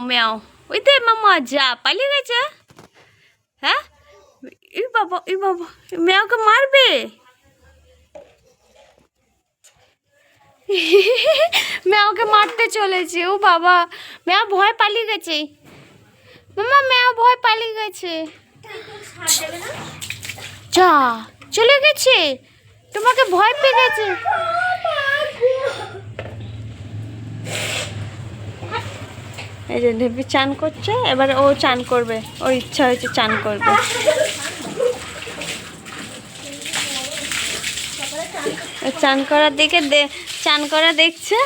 ম্যাও ওই দে মামা যা পালিয়ে গেছে। হ্যাঁ ই বাবা ম্যাওকে মারবে। ম্যাওকে মারতে চলেছে। ও বাবা ম্যাও ভয় পালিয়ে গেছে। মামা ম্যাও ভয় পালিয়ে গেছে। যা চলে গেছে, তোমাকে ভয় পেয়ে গেছে। এই যে ঢেপি চান করছে, এবার ও চান করবে, ওর ইচ্ছা হয়েছে চান করবে। চান করার দিকে চান করা দেখছে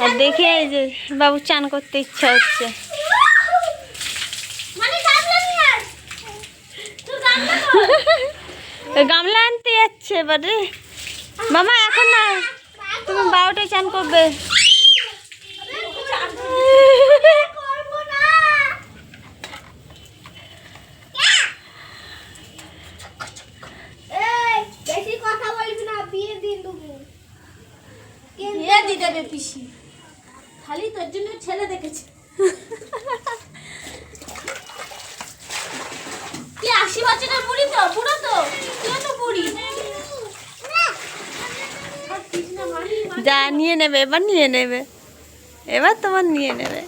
আর দেখে এই যে বাবু চান করতে ইচ্ছা হচ্ছে। গামলা আনতে যাচ্ছে এবারে। মামা এখন না, তুমি 12টায় চান করবে। খালি তোর জন্য ছেলে দেখেছে। কি 80 বছরের বুড়ি তো, বুড়ো তো, তুই তো বুড়ি। যা নিয়ে নেবে, এবার নিয়ে নেবে, এবার তোমার নিয়ে নেবে।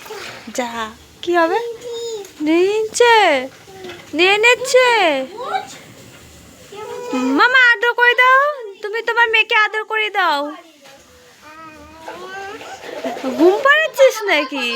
যা কি হবে, নিচ্ছে, নিয়ে নিচ্ছে। মামা আদর করে দাও, তুমি তোমার মেয়েকে আদর করে দাও। ঘুম পাড়াচ্ছিস নাকি?